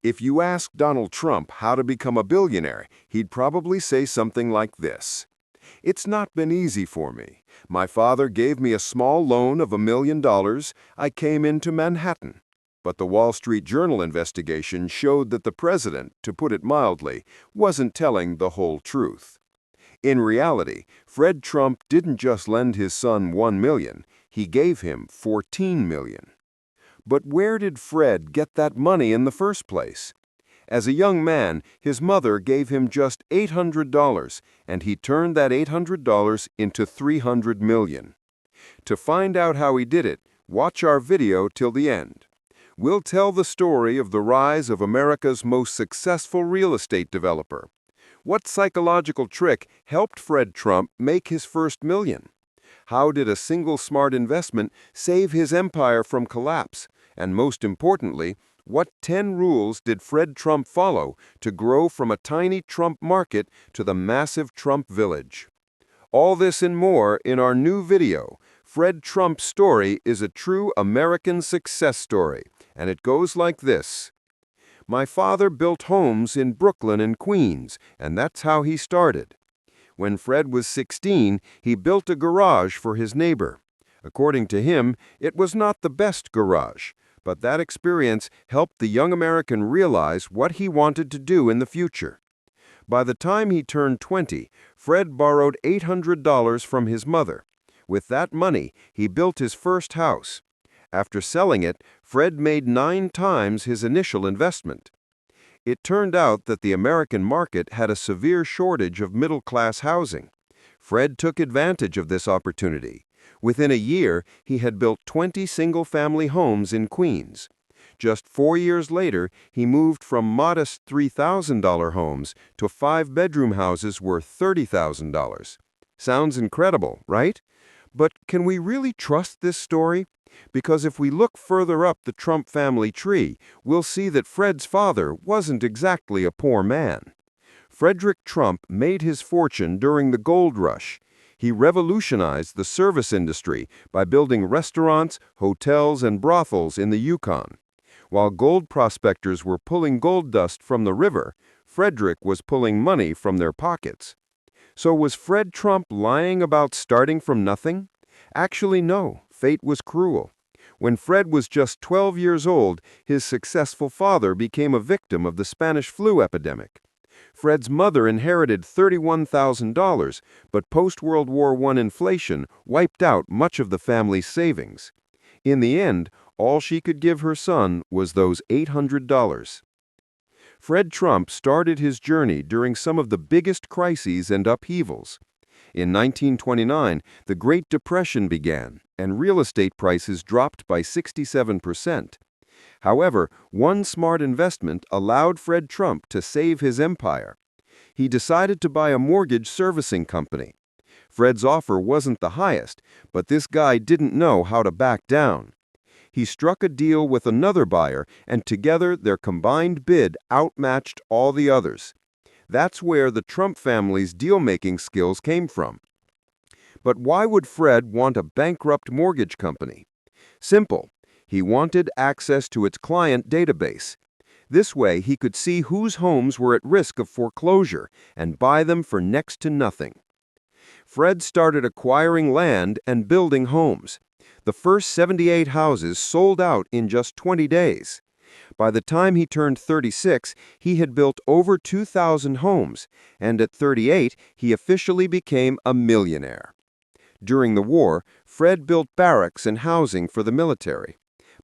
If you ask Donald Trump how to become a billionaire, he'd probably say something like this. It's not been easy for me. My father gave me a small loan of $1 million. I came into Manhattan. But the Wall Street Journal investigation showed that the president, to put it mildly, wasn't telling the whole truth. In reality, Fred Trump didn't just lend his son $1 million, he gave him $14 million. But where did Fred get that money in the first place? As a young man, his mother gave him just $800, and he turned that $800 into $300 million. To find out how he did it, watch our video till the end. We'll tell the story of the rise of America's most successful real estate developer. What psychological trick helped Fred Trump make his first million? How did a single smart investment save his empire from collapse? And most importantly, what 10 rules did Fred Trump follow to grow from a tiny Trump market to the massive Trump village? All this and more in our new video. Fred Trump's story is a true American success story, and it goes like this. My father built homes in Brooklyn and Queens, and that's how he started. When Fred was 16, he built a garage for his neighbor. According to him, it was not the best garage, but that experience helped the young American realize what he wanted to do in the future. By the time he turned 20, Fred borrowed $800 from his mother. With that money, he built his first house. After selling it, Fred made 9 times his initial investment. It turned out that the American market had a severe shortage of middle-class housing. Fred took advantage of this opportunity. Within a year, he had built 20 single-family homes in Queens. Just 4 years later, he moved from modest $3,000 homes to 5-bedroom houses worth $30,000. Sounds incredible, right? But can we really trust this story? Because if we look further up the Trump family tree, we'll see that Fred's father wasn't exactly a poor man. Frederick Trump made his fortune during the gold rush. He revolutionized the service industry by building restaurants, hotels, and brothels in the Yukon. While gold prospectors were pulling gold dust from the river, Frederick was pulling money from their pockets. So was Fred Trump lying about starting from nothing? Actually, no. Fate was cruel. When Fred was just 12 years old, his successful father became a victim of the Spanish flu epidemic. Fred's mother inherited $31,000, but post-World War I inflation wiped out much of the family's savings. In the end, all she could give her son was those $800. Fred Trump started his journey during some of the biggest crises and upheavals. In 1929, the Great Depression began, and real estate prices dropped by 67%. However, one smart investment allowed Fred Trump to save his empire. He decided to buy a mortgage servicing company. Fred's offer wasn't the highest, but this guy didn't know how to back down. He struck a deal with another buyer, and together their combined bid outmatched all the others. That's where the Trump family's deal-making skills came from. But why would Fred want a bankrupt mortgage company? Simple. He wanted access to its client database. This way, he could see whose homes were at risk of foreclosure and buy them for next to nothing. Fred started acquiring land and building homes. The first 78 houses sold out in just 20 days. By the time he turned 36, he had built over 2,000 homes, and at 38, he officially became a millionaire. During the war, Fred built barracks and housing for the military.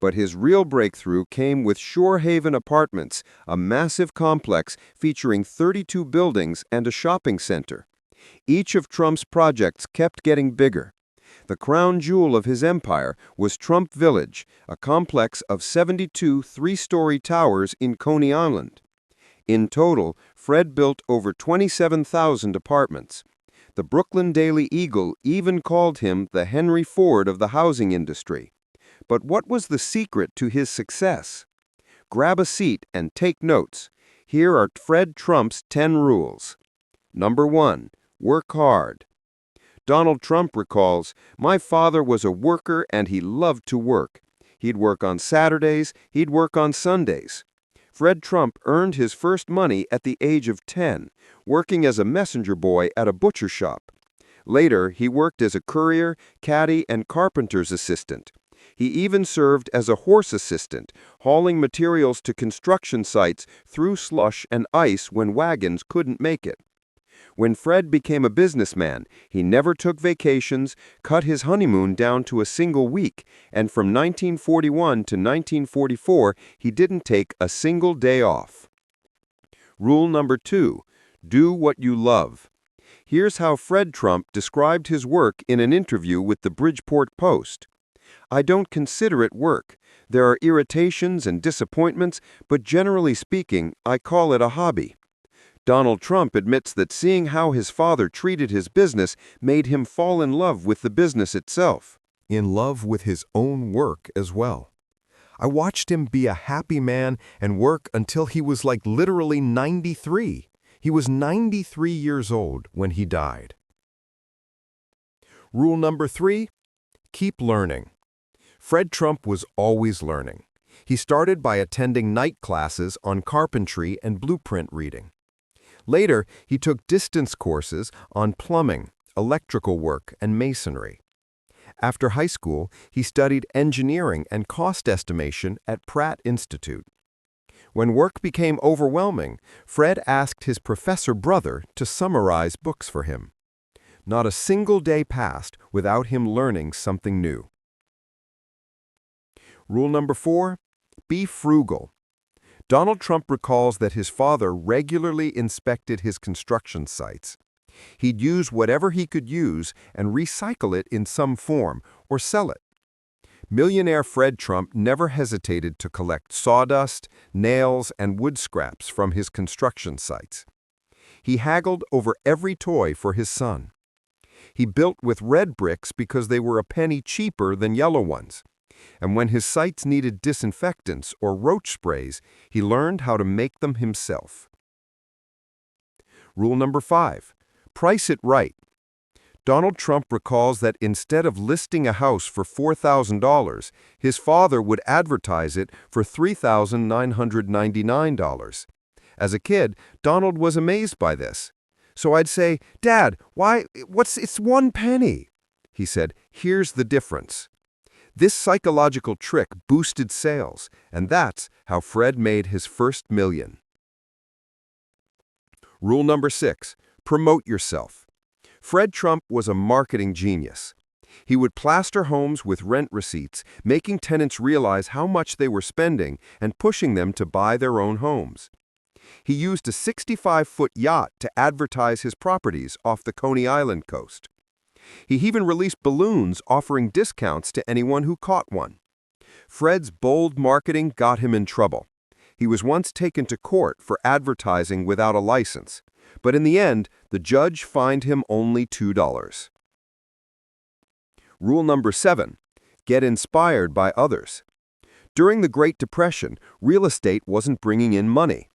But his real breakthrough came with Shore Haven Apartments, a massive complex featuring 32 buildings and a shopping center. Each of Trump's projects kept getting bigger. The crown jewel of his empire was Trump Village, a complex of 72 three-story towers in Coney Island. In total, Fred built over 27,000 apartments. The Brooklyn Daily Eagle even called him the Henry Ford of the housing industry. But what was the secret to his success? Grab a seat and take notes. Here are Fred Trump's 10 rules. Number 1. Work hard. Donald Trump recalls, "My father was a worker and he loved to work. He'd work on Saturdays, he'd work on Sundays." Fred Trump earned his first money at the age of 10, working as a messenger boy at a butcher shop. Later, he worked as a courier, caddy, and carpenter's assistant. He even served as a horse assistant, hauling materials to construction sites through slush and ice when wagons couldn't make it. When Fred became a businessman, he never took vacations, cut his honeymoon down to a single week, and from 1941 to 1944, he didn't take a single day off. Rule number 2, do what you love. Here's how Fred Trump described his work in an interview with the Bridgeport Post. "I don't consider it work. There are irritations and disappointments, but generally speaking, I call it a hobby." Donald Trump admits that seeing how his father treated his business made him fall in love with the business itself. In love with his own work as well. "I watched him be a happy man and work until he was like literally 93. He was 93 years old when he died." Rule number 3, keep learning. Fred Trump was always learning. He started by attending night classes on carpentry and blueprint reading. Later, he took distance courses on plumbing, electrical work, and masonry. After high school, he studied engineering and cost estimation at Pratt Institute. When work became overwhelming, Fred asked his professor brother to summarize books for him. Not a single day passed without him learning something new. Rule number 4, be frugal. Donald Trump recalls that his father regularly inspected his construction sites. He'd use whatever he could use and recycle it in some form or sell it. Millionaire Fred Trump never hesitated to collect sawdust, nails, and wood scraps from his construction sites. He haggled over every toy for his son. He built with red bricks because they were a penny cheaper than yellow ones. And when his sites needed disinfectants or roach sprays, he learned how to make them himself. Rule number 5, price it right. Donald Trump recalls that instead of listing a house for $4,000, his father would advertise it for $3,999. As a kid, Donald was amazed by this. "So I'd say, 'Dad, it's 1 penny.' He said, 'Here's the difference.' This psychological trick boosted sales, and that's how Fred made his first million. Rule number 6, promote yourself. Fred Trump was a marketing genius. He would plaster homes with rent receipts, making tenants realize how much they were spending and pushing them to buy their own homes. He used a 65-foot yacht to advertise his properties off the Coney Island coast. He even released balloons offering discounts to anyone who caught one. Fred's bold marketing got him in trouble. He was once taken to court for advertising without a license, but in the end, the judge fined him only $2. Rule number 7, get inspired by others. During the Great Depression, real estate wasn't bringing in money.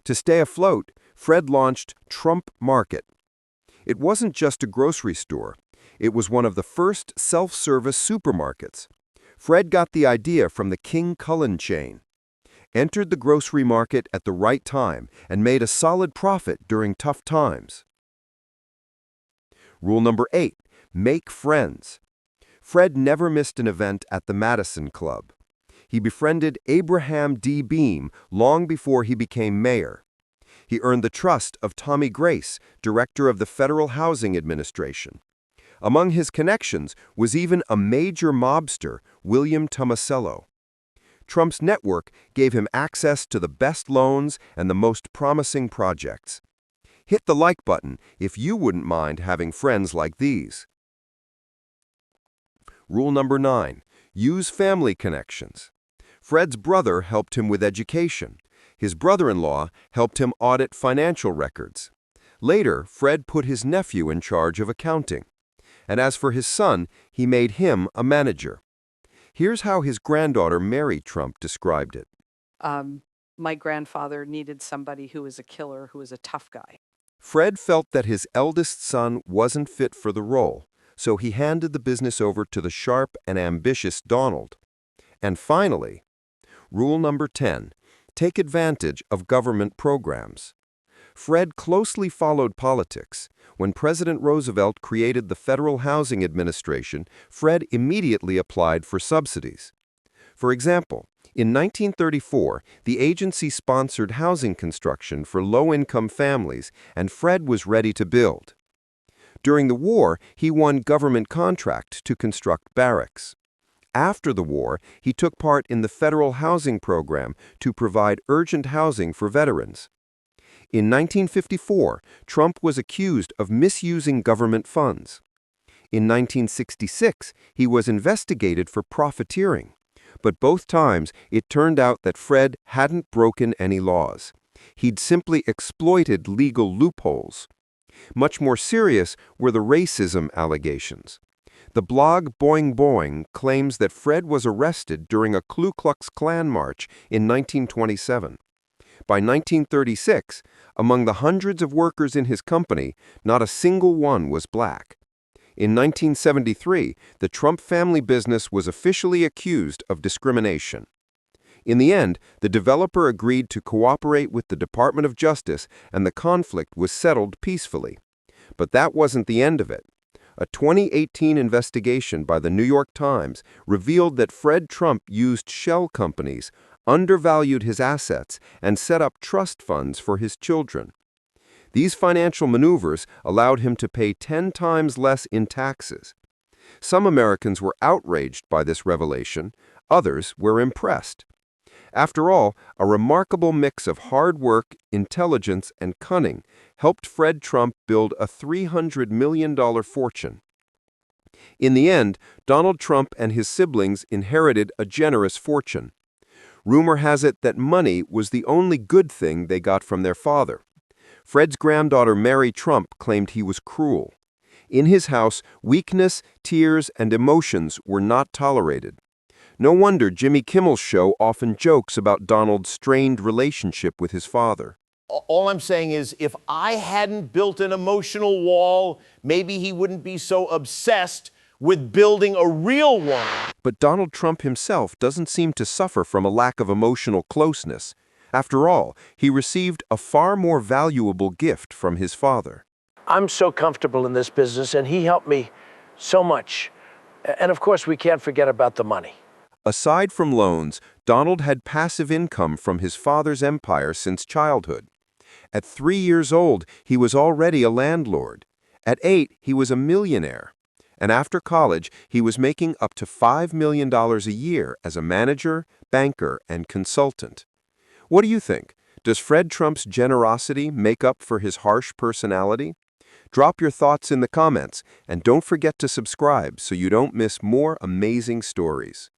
To stay afloat, Fred launched Trump Market. It wasn't just a grocery store. It was one of the first self-service supermarkets. Fred got the idea from the King Cullen chain, entered the grocery market at the right time, and made a solid profit during tough times. Rule number 8, make friends. Fred never missed an event at the Madison Club. He befriended Abraham D. Beam long before he became mayor. He earned the trust of Tommy Grace, director of the Federal Housing Administration. Among his connections was even a major mobster, William Tomasello. Trump's network gave him access to the best loans and the most promising projects. Hit the like button if you wouldn't mind having friends like these. Rule number 9, use family connections. Fred's brother helped him with education. His brother-in-law helped him audit financial records. Later, Fred put his nephew in charge of accounting. And as for his son, he made him a manager. Here's how his granddaughter Mary Trump described it. My grandfather needed somebody who was a killer, who was a tough guy. Fred felt that his eldest son wasn't fit for the role, so he handed the business over to the sharp and ambitious Donald. And finally, rule number 10, take advantage of government programs. Fred closely followed politics. When President Roosevelt created the Federal Housing Administration, Fred immediately applied for subsidies. For example, in 1934, the agency sponsored housing construction for low-income families, and Fred was ready to build. During the war, he won government contract to construct barracks. After the war, he took part in the federal housing program to provide urgent housing for veterans. In 1954, Trump was accused of misusing government funds. In 1966, he was investigated for profiteering. But both times, it turned out that Fred hadn't broken any laws. He'd simply exploited legal loopholes. Much more serious were the racism allegations. The blog Boing Boing claims that Fred was arrested during a Ku Klux Klan march in 1927. By 1936, among the hundreds of workers in his company, not a single one was black. In 1973, the Trump family business was officially accused of discrimination. In the end, the developer agreed to cooperate with the Department of Justice, and the conflict was settled peacefully. But that wasn't the end of it. A 2018 investigation by the New York Times revealed that Fred Trump used shell companies, undervalued his assets, and set up trust funds for his children. These financial maneuvers allowed him to pay 10 times less in taxes. Some Americans were outraged by this revelation, others were impressed. After all, a remarkable mix of hard work, intelligence, and cunning helped Fred Trump build a $300 million fortune. In the end, Donald Trump and his siblings inherited a generous fortune. Rumor has it that money was the only good thing they got from their father. Fred's granddaughter Mary Trump claimed he was cruel. In his house, weakness, tears, and emotions were not tolerated. No wonder Jimmy Kimmel's show often jokes about Donald's strained relationship with his father. All I'm saying is, if I hadn't built an emotional wall, maybe he wouldn't be so obsessed with building a real one. But Donald Trump himself doesn't seem to suffer from a lack of emotional closeness. After all, he received a far more valuable gift from his father. I'm so comfortable in this business, and he helped me so much. And of course, we can't forget about the money. Aside from loans, Donald had passive income from his father's empire since childhood. At 3 years old, he was already a landlord. At 8, he was a millionaire. And after college, he was making up to $5 million a year as a manager, banker, and consultant. What do you think? Does Fred Trump's generosity make up for his harsh personality? Drop your thoughts in the comments, and don't forget to subscribe so you don't miss more amazing stories.